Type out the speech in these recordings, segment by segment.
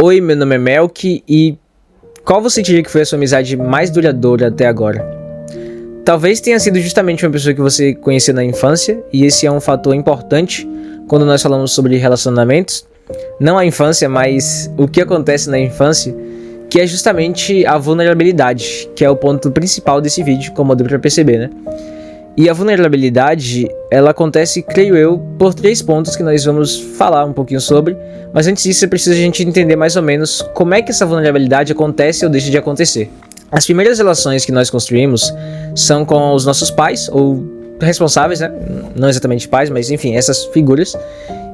Oi, meu nome é Melk e qual você diria que foi a sua amizade mais duradoura até agora? Talvez tenha sido justamente uma pessoa que você conheceu na infância, e esse é um fator importante quando nós falamos sobre relacionamentos. Não a infância, mas o que acontece na infância, que é justamente a vulnerabilidade, que é o ponto principal desse vídeo, como deu pra perceber, né? E a vulnerabilidade, ela acontece, creio eu, por 3 pontos que nós vamos falar um pouquinho sobre, mas antes disso é preciso a gente entender mais ou menos como é que essa vulnerabilidade acontece ou deixa de acontecer. As primeiras relações que nós construímos são com os nossos pais, ou responsáveis, né? Não exatamente pais, mas enfim, essas figuras.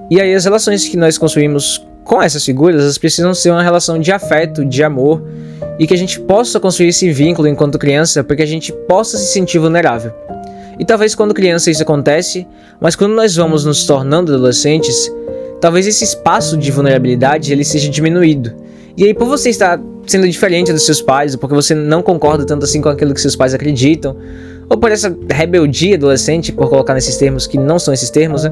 E aí as relações que nós construímos com essas figuras, elas precisam ser uma relação de afeto, de amor, e que a gente possa construir esse vínculo enquanto criança, para que a gente possa se sentir vulnerável. E talvez quando criança isso acontece, mas quando nós vamos nos tornando adolescentes, talvez esse espaço de vulnerabilidade ele seja diminuído. E aí, por você estar sendo diferente dos seus pais, ou porque você não concorda tanto assim com aquilo que seus pais acreditam, ou por essa rebeldia adolescente, por colocar nesses termos que não são esses termos, né?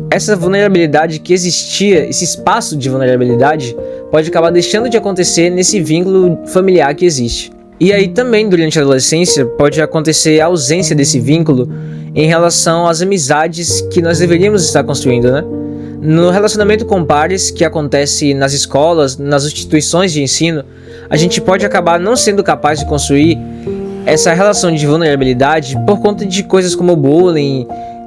Essa vulnerabilidade que existia, esse espaço de vulnerabilidade, pode acabar deixando de acontecer nesse vínculo familiar que existe. E aí também, durante a adolescência, pode acontecer a ausência desse vínculo em relação às amizades que nós deveríamos estar construindo, né? No relacionamento com pares, que acontece nas escolas, nas instituições de ensino, a gente pode acabar não sendo capaz de construir essa relação de vulnerabilidade por conta de coisas como bullying,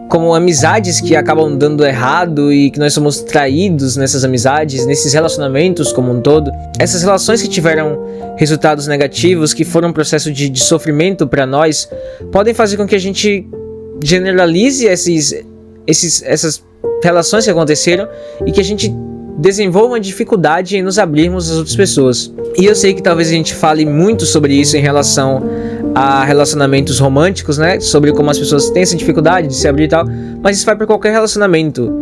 como amizades que acabam dando errado e que nós somos traídos nessas amizades, nesses relacionamentos como um todo. Essas relações que tiveram resultados negativos, que foram um processo de sofrimento para nós, podem fazer com que a gente generalize essas relações que aconteceram e que a gente desenvolva uma dificuldade em nos abrirmos às outras pessoas. E eu sei que talvez a gente fale muito sobre isso em relação a relacionamentos românticos, né? Sobre como as pessoas têm essa dificuldade de se abrir e tal, mas isso vai para qualquer relacionamento.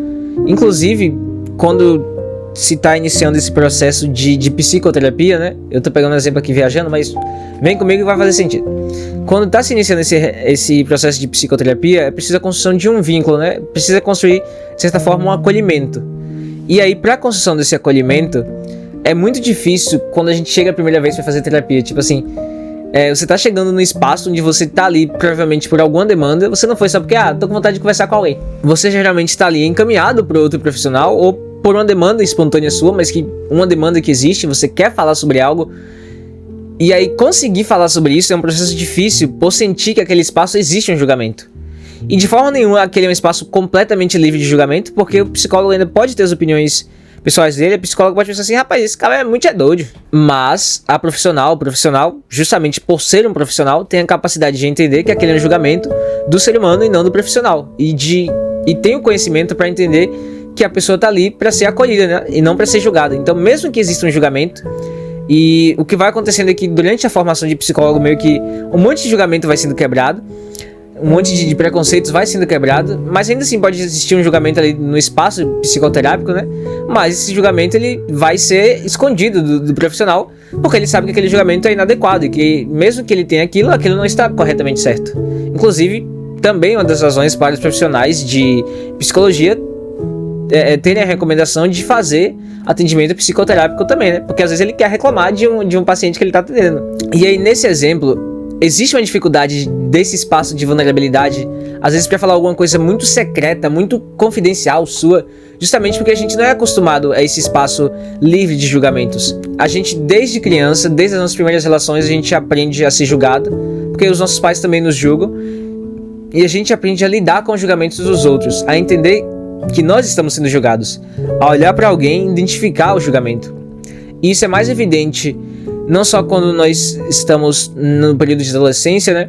Inclusive, quando se está iniciando esse processo de psicoterapia, né? Eu tô pegando um exemplo aqui viajando, mas vem comigo e vai fazer sentido. Quando está se iniciando esse processo de psicoterapia, é preciso a construção de um vínculo, né? Precisa construir, de certa forma, um acolhimento. E aí, para a construção desse acolhimento, é muito difícil quando a gente chega a primeira vez para fazer terapia. Tipo assim, você tá chegando no espaço onde você tá ali, provavelmente por alguma demanda. Você não foi só porque, tô com vontade de conversar com alguém. Você geralmente tá ali encaminhado para outro profissional, ou por uma demanda espontânea sua, mas que uma demanda que existe, você quer falar sobre algo. E aí, conseguir falar sobre isso é um processo difícil, por sentir que aquele espaço existe um julgamento. E de forma nenhuma aquele é um espaço completamente livre de julgamento, porque o psicólogo ainda pode ter as opiniões pessoais dele, a psicóloga pode pensar assim, rapaz, esse cara é muito doido. Mas o profissional, justamente por ser um profissional, tem a capacidade de entender que aquele é um julgamento do ser humano e não do profissional. E tem o conhecimento para entender que a pessoa tá ali para ser acolhida, né? E não para ser julgada. Então, mesmo que exista um julgamento, e o que vai acontecendo é que durante a formação de psicólogo, meio que um monte de julgamento vai sendo quebrado, um monte de preconceitos vai sendo quebrado, mas ainda assim pode existir um julgamento ali no espaço psicoterápico, né? Mas esse julgamento ele vai ser escondido do profissional, porque ele sabe que aquele julgamento é inadequado e que mesmo que ele tenha aquilo não está corretamente certo. Inclusive, também uma das razões para os profissionais de psicologia terem a recomendação de fazer atendimento psicoterápico também, né? Porque às vezes ele quer reclamar de um paciente que ele está atendendo. E aí, nesse exemplo, existe uma dificuldade desse espaço de vulnerabilidade, às vezes para falar alguma coisa muito secreta, muito confidencial sua, justamente porque a gente não é acostumado a esse espaço livre de julgamentos. A gente, desde criança, desde as nossas primeiras relações, a gente aprende a ser julgado, porque os nossos pais também nos julgam, e a gente aprende a lidar com os julgamentos dos outros, a entender que nós estamos sendo julgados, a olhar para alguém e identificar o julgamento. E isso é mais evidente não só quando nós estamos no período de adolescência, né?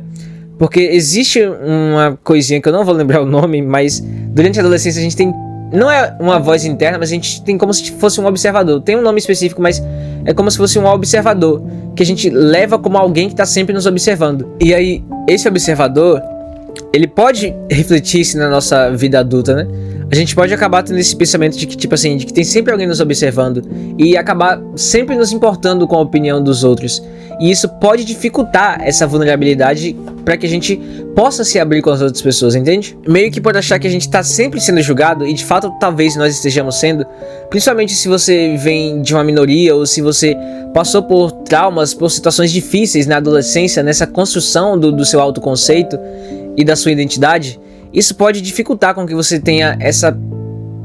Porque existe uma coisinha que eu não vou lembrar o nome, mas durante a adolescência a gente tem, não é uma voz interna, mas a gente tem como se fosse um observador. Tem um nome específico, mas é como se fosse um observador, que a gente leva como alguém que está sempre nos observando. E aí, esse observador, ele pode refletir-se na nossa vida adulta, né? A gente pode acabar tendo esse pensamento de que, tipo assim, de que tem sempre alguém nos observando e acabar sempre nos importando com a opinião dos outros. E isso pode dificultar essa vulnerabilidade para que a gente possa se abrir com as outras pessoas, entende? Meio que por achar que a gente tá sempre sendo julgado, e de fato talvez nós estejamos sendo, principalmente se você vem de uma minoria ou se você passou por traumas, por situações difíceis na adolescência, nessa construção do seu autoconceito e da sua identidade. Isso pode dificultar com que você tenha essa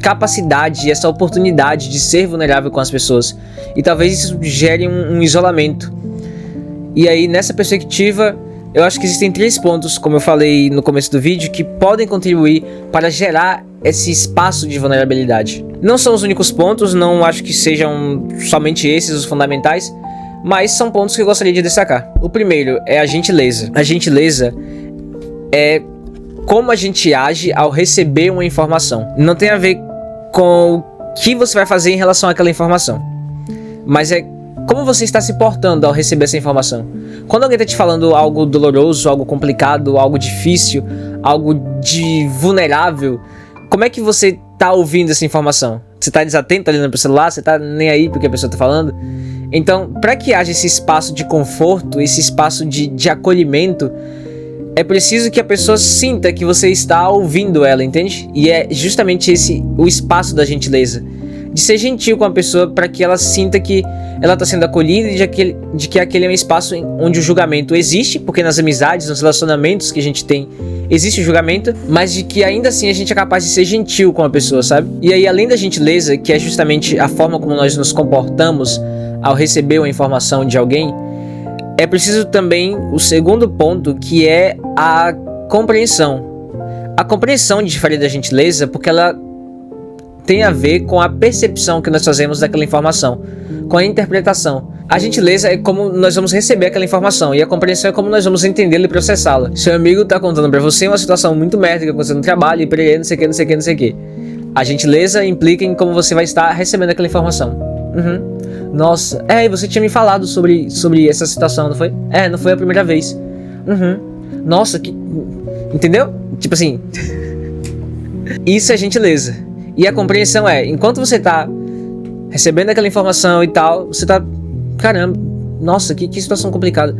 capacidade, essa oportunidade de ser vulnerável com as pessoas, e talvez isso gere um isolamento. E aí, nessa perspectiva, eu acho que existem 3 pontos, como eu falei no começo do vídeo, que podem contribuir para gerar esse espaço de vulnerabilidade. Não são os únicos pontos, não acho que sejam somente esses os fundamentais, mas são pontos que eu gostaria de destacar. O primeiro é a gentileza. A gentileza é como a gente age ao receber uma informação. Não tem a ver com o que você vai fazer em relação àquela informação, mas é como você está se portando ao receber essa informação. Quando alguém está te falando algo doloroso, algo complicado, algo difícil, algo de vulnerável, como é que você está ouvindo essa informação? Você está desatento, olhando para o celular? Você está nem aí porque a pessoa está falando? Então, para que haja esse espaço de conforto, esse espaço de acolhimento, é preciso que a pessoa sinta que você está ouvindo ela, entende? E é justamente esse o espaço da gentileza. De ser gentil com a pessoa para que ela sinta que ela está sendo acolhida e de que aquele é um espaço onde o julgamento existe, porque nas amizades, nos relacionamentos que a gente tem, existe o julgamento, mas de que ainda assim a gente é capaz de ser gentil com a pessoa, sabe? E aí, além da gentileza, que é justamente a forma como nós nos comportamos ao receber uma informação de alguém, é preciso também o segundo ponto, que é a compreensão. A compreensão difere da gentileza porque ela tem a ver com a percepção que nós fazemos daquela informação, com a interpretação. A gentileza é como nós vamos receber aquela informação, e a compreensão é como nós vamos entendê-la e processá-la. Seu amigo tá contando pra você uma situação muito merda que aconteceu no trabalho, e não sei o que. A gentileza implica em como você vai estar recebendo aquela informação. Nossa, e você tinha me falado sobre essa situação, não foi? Não foi a primeira vez. Nossa, que... Entendeu? Tipo assim... Isso é gentileza. E a compreensão é, enquanto você tá recebendo aquela informação e tal, você tá... Caramba, nossa, que situação complicada.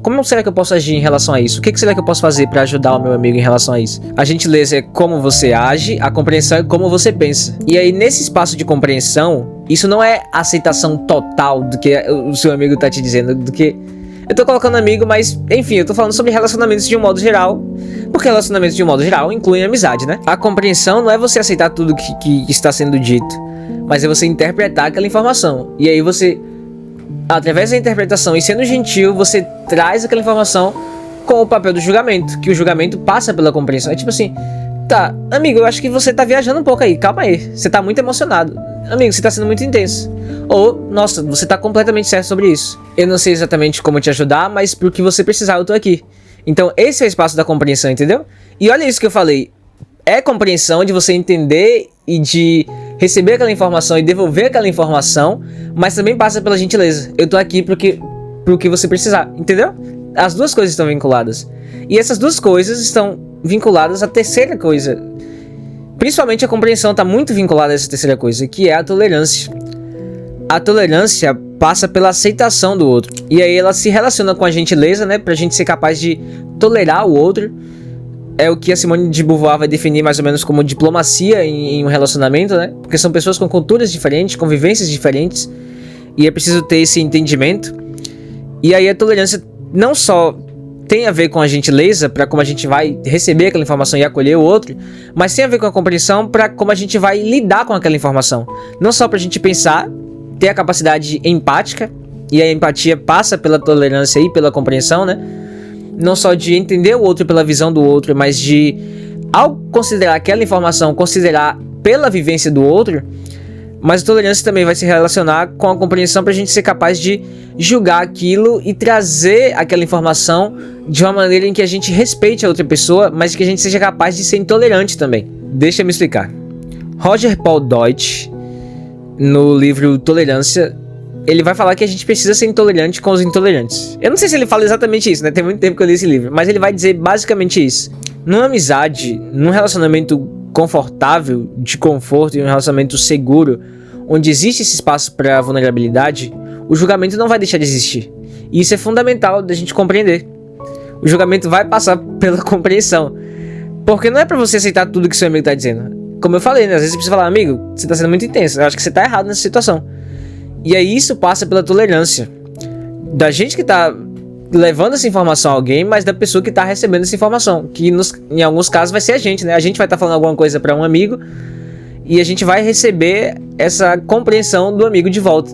Como será que eu posso agir em relação a isso? O que será que eu posso fazer pra ajudar o meu amigo em relação a isso? A gentileza é como você age, a compreensão é como você pensa. E aí, nesse espaço de compreensão, isso não é aceitação total do que o seu amigo tá te dizendo, do que... Eu tô colocando amigo, mas, enfim, eu tô falando sobre relacionamentos de um modo geral, porque relacionamentos de um modo geral incluem amizade, né? A compreensão não é você aceitar tudo que está sendo dito, mas é você interpretar aquela informação. E aí você, através da interpretação e sendo gentil, você traz aquela informação com o papel do julgamento, que o julgamento passa pela compreensão. É tipo assim, tá, amigo, eu acho que você tá viajando um pouco aí, calma aí, você tá muito emocionado. Amigo, você tá sendo muito intenso. Ou, nossa, você tá completamente certo sobre isso. Eu não sei exatamente como te ajudar, mas pro que você precisar eu tô aqui. Então esse é o espaço da compreensão, entendeu? E olha isso que eu falei. É compreensão de você entender e de receber aquela informação e devolver aquela informação, mas também passa pela gentileza. Eu tô aqui pro que você precisar, entendeu? As duas coisas estão vinculadas. E essas duas coisas estão vinculadas à terceira coisa. Principalmente a compreensão está muito vinculada a essa terceira coisa, que é a tolerância. A tolerância passa pela aceitação do outro. E aí ela se relaciona com a gentileza, né? Pra gente ser capaz de tolerar o outro. É o que a Simone de Beauvoir vai definir mais ou menos como diplomacia em um relacionamento, né? Porque são pessoas com culturas diferentes, convivências diferentes. E é preciso ter esse entendimento. E aí a tolerância não só tem a ver com a gentileza, para como a gente vai receber aquela informação e acolher o outro, mas tem a ver com a compreensão para como a gente vai lidar com aquela informação. Não só para a gente pensar, ter a capacidade empática, e a empatia passa pela tolerância e pela compreensão, né? Não só de entender o outro pela visão do outro, mas de, ao considerar aquela informação, considerar pela vivência do outro. Mas a tolerância também vai se relacionar com a compreensão para a gente ser capaz de julgar aquilo e trazer aquela informação de uma maneira em que a gente respeite a outra pessoa, mas que a gente seja capaz de ser intolerante também. Deixa eu me explicar. Roger Paul Deutsch, no livro Tolerância, ele vai falar que a gente precisa ser intolerante com os intolerantes. Eu não sei se ele fala exatamente isso, né? Tem muito tempo que eu li esse livro, mas ele vai dizer basicamente isso. Numa amizade, num relacionamento confortável, de conforto e um relacionamento seguro, onde existe esse espaço para vulnerabilidade, o julgamento não vai deixar de existir. E isso é fundamental da gente compreender. O julgamento vai passar pela compreensão. Porque não é pra você aceitar tudo que seu amigo tá dizendo. Como eu falei, né? Às vezes você precisa falar, amigo, você tá sendo muito intenso. Eu acho que você tá errado nessa situação. E aí isso passa pela tolerância. Da gente que tá levando essa informação a alguém, mas da pessoa que tá recebendo essa informação. Que em alguns casos vai ser a gente, né? A gente vai estar falando alguma coisa pra um amigo e a gente vai receber essa compreensão do amigo de volta.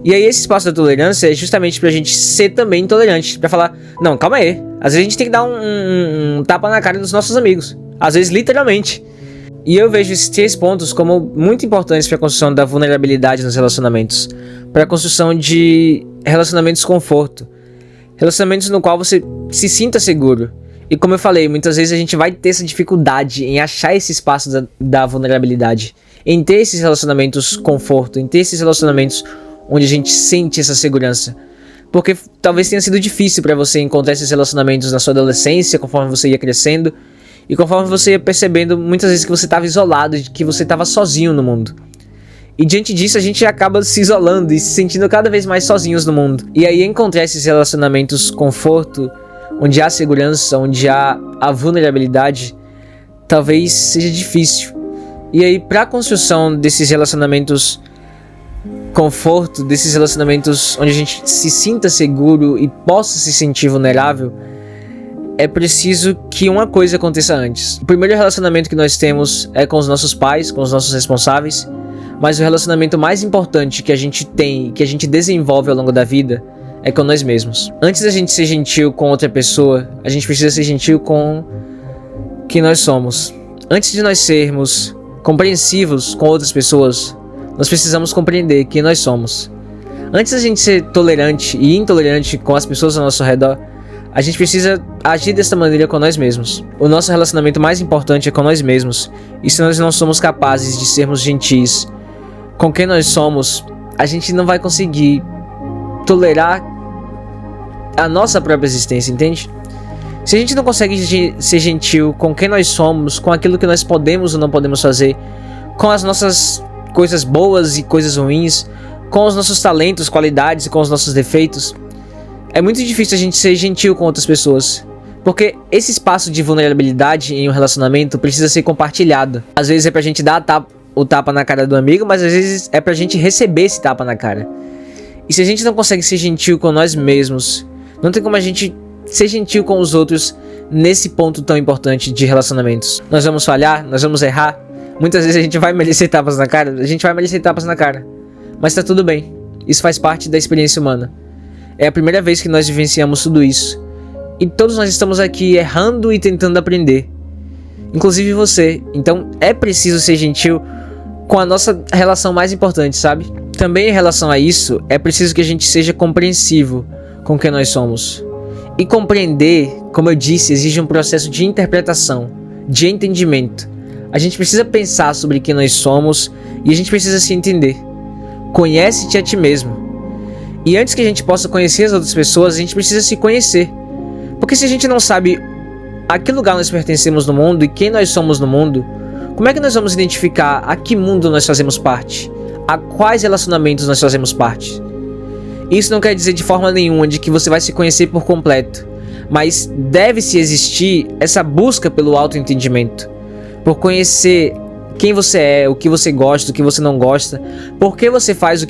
E aí esse espaço da tolerância é justamente pra gente ser também intolerante. Pra falar, não, calma aí. Às vezes a gente tem que dar um tapa na cara dos nossos amigos. Às vezes literalmente. E eu vejo esses 3 pontos como muito importantes para a construção da vulnerabilidade nos relacionamentos. Para a construção de relacionamentos conforto. Relacionamentos no qual você se sinta seguro. E como eu falei, muitas vezes a gente vai ter essa dificuldade em achar esse espaço da vulnerabilidade. Em ter esses relacionamentos conforto. Em ter esses relacionamentos onde a gente sente essa segurança. Porque talvez tenha sido difícil para você encontrar esses relacionamentos na sua adolescência, conforme você ia crescendo. E conforme você ia percebendo muitas vezes que você estava isolado, que você estava sozinho no mundo. E diante disso a gente acaba se isolando e se sentindo cada vez mais sozinhos no mundo. E aí encontrar esses relacionamentos conforto, onde há segurança, onde há a vulnerabilidade, talvez seja difícil. E aí para a construção desses relacionamentos conforto, desses relacionamentos onde a gente se sinta seguro e possa se sentir vulnerável, é preciso que uma coisa aconteça antes. O primeiro relacionamento que nós temos é com os nossos pais, com os nossos responsáveis, mas o relacionamento mais importante que a gente tem, que a gente desenvolve ao longo da vida, é com nós mesmos. Antes da gente ser gentil com outra pessoa, a gente precisa ser gentil com quem nós somos. Antes de nós sermos compreensivos com outras pessoas, nós precisamos compreender quem nós somos. Antes da gente ser tolerante e intolerante com as pessoas ao nosso redor, a gente precisa agir dessa maneira com nós mesmos. O nosso relacionamento mais importante é com nós mesmos. E se nós não somos capazes de sermos gentis com quem nós somos, a gente não vai conseguir tolerar a nossa própria existência, entende? Se a gente não consegue ser gentil com quem nós somos, com aquilo que nós podemos ou não podemos fazer, com as nossas coisas boas e coisas ruins, com os nossos talentos, qualidades e com os nossos defeitos, é muito difícil a gente ser gentil com outras pessoas. Porque esse espaço de vulnerabilidade em um relacionamento precisa ser compartilhado. Às vezes é pra gente dar o tapa na cara do amigo, mas às vezes é pra gente receber esse tapa na cara. E se a gente não consegue ser gentil com nós mesmos, não tem como a gente ser gentil com os outros nesse ponto tão importante de relacionamentos. Nós vamos falhar, nós vamos errar. Muitas vezes a gente vai merecer tapas na cara, mas tá tudo bem. Isso faz parte da experiência humana. É a primeira vez que nós vivenciamos tudo isso. E todos nós estamos aqui errando e tentando aprender. Inclusive você. Então é preciso ser gentil com a nossa relação mais importante, sabe? Também em relação a isso, é preciso que a gente seja compreensivo com quem nós somos. E compreender, como eu disse, exige um processo de interpretação, de entendimento. A gente precisa pensar sobre quem nós somos e a gente precisa se entender. Conhece-te a ti mesmo. E antes que a gente possa conhecer as outras pessoas, a gente precisa se conhecer. Porque se a gente não sabe a que lugar nós pertencemos no mundo e quem nós somos no mundo, como é que nós vamos identificar a que mundo nós fazemos parte? A quais relacionamentos nós fazemos parte? Isso não quer dizer de forma nenhuma de que você vai se conhecer por completo, mas deve-se existir essa busca pelo autoentendimento, por conhecer quem você é, o que você gosta, o que você não gosta, por que você faz o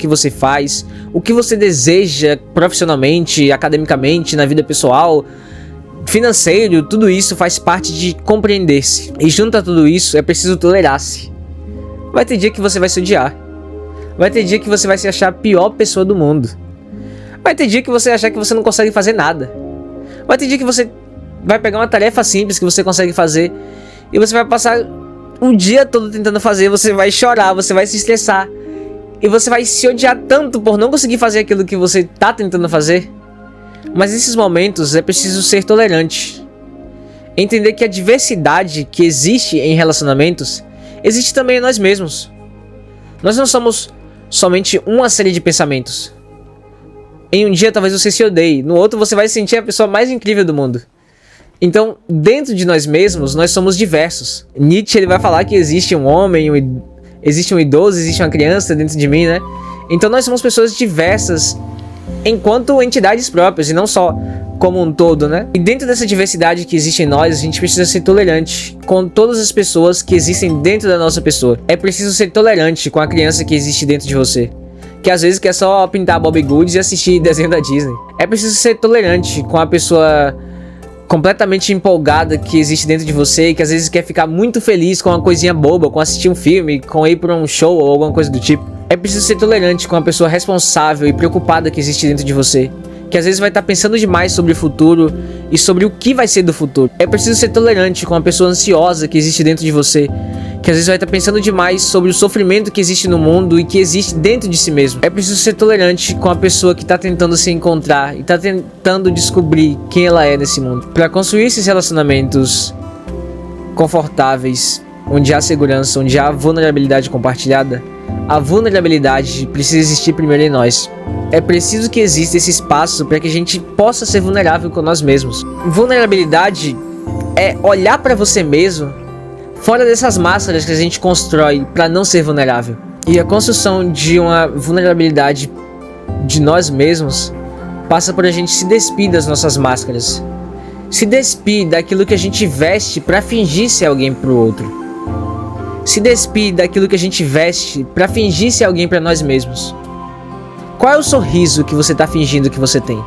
que você deseja profissionalmente, academicamente, na vida pessoal, financeiro, tudo isso faz parte de compreender-se. E junto a tudo isso é preciso tolerar-se. Vai ter dia que você vai se odiar. Vai ter dia que você vai se achar a pior pessoa do mundo. Vai ter dia que você achar que você não consegue fazer nada. Vai ter dia que você vai pegar uma tarefa simples que você consegue fazer e você vai passar o dia todo tentando fazer, você vai chorar, você vai se estressar e você vai se odiar tanto por não conseguir fazer aquilo que você tá tentando fazer. Mas nesses momentos é preciso ser tolerante, entender que a diversidade que existe em relacionamentos existe também em nós mesmos. Nós não somos somente uma série de pensamentos. Em um dia talvez você se odeie, no outro você vai se sentir a pessoa mais incrível do mundo. Então, dentro de nós mesmos, nós somos diversos. Nietzsche ele vai falar que existe um homem, existe um idoso, existe uma criança dentro de mim, né? Então nós somos pessoas diversas enquanto entidades próprias, e não só como um todo, né? E dentro dessa diversidade que existe em nós, a gente precisa ser tolerante com todas as pessoas que existem dentro da nossa pessoa. É preciso ser tolerante com a criança que existe dentro de você, que às vezes quer só pintar Bobbie Goods e assistir desenho da Disney. É preciso ser tolerante com a pessoa completamente empolgada que existe dentro de você e que às vezes quer ficar muito feliz com uma coisinha boba, com assistir um filme, com ir pra um show ou alguma coisa do tipo. É preciso ser tolerante com a pessoa responsável e preocupada que existe dentro de você, que às vezes vai estar pensando demais sobre o futuro e sobre o que vai ser do futuro. É preciso ser tolerante com a pessoa ansiosa que existe dentro de você, que às vezes vai estar pensando demais sobre o sofrimento que existe no mundo e que existe dentro de si mesmo. É preciso ser tolerante com a pessoa que está tentando se encontrar e está tentando descobrir quem ela é nesse mundo. Para construir esses relacionamentos confortáveis, onde há segurança, onde há vulnerabilidade compartilhada, a vulnerabilidade precisa existir primeiro em nós. É preciso que exista esse espaço para que a gente possa ser vulnerável com nós mesmos. Vulnerabilidade é olhar para você mesmo fora dessas máscaras que a gente constrói para não ser vulnerável. E a construção de uma vulnerabilidade de nós mesmos passa por a gente se despir das nossas máscaras, se despir daquilo que a gente veste para fingir ser alguém pro outro, se despir daquilo que a gente veste para fingir ser alguém para nós mesmos. Qual é o sorriso que você tá fingindo que você tem?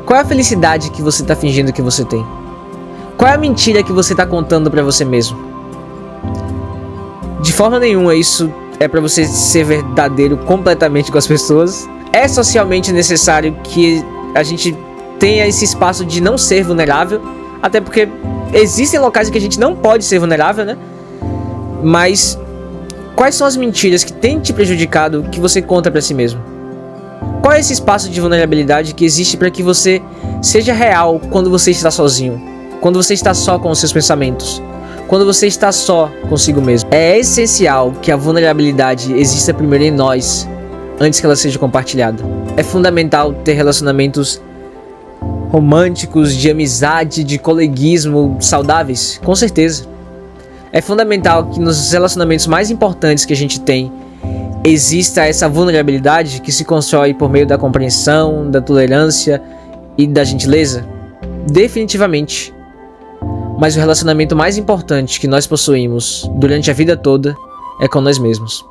Qual é a felicidade que você tá fingindo que você tem? Qual é a mentira que você tá contando para você mesmo? De forma nenhuma isso é para você ser verdadeiro completamente com as pessoas. É socialmente necessário que a gente tenha esse espaço de não ser vulnerável, até porque existem locais em que a gente não pode ser vulnerável, né? Mas quais são as mentiras que têm te prejudicado que você conta para si mesmo? Qual é esse espaço de vulnerabilidade que existe para que você seja real quando você está sozinho? Quando você está só com os seus pensamentos? Quando você está só consigo mesmo? É essencial que a vulnerabilidade exista primeiro em nós, antes que ela seja compartilhada. É fundamental ter relacionamentos românticos, de amizade, de coleguismo saudáveis, com certeza. É fundamental que nos relacionamentos mais importantes que a gente tem exista essa vulnerabilidade que se constrói por meio da compreensão, da tolerância e da gentileza. Definitivamente. Mas o relacionamento mais importante que nós possuímos durante a vida toda é com nós mesmos.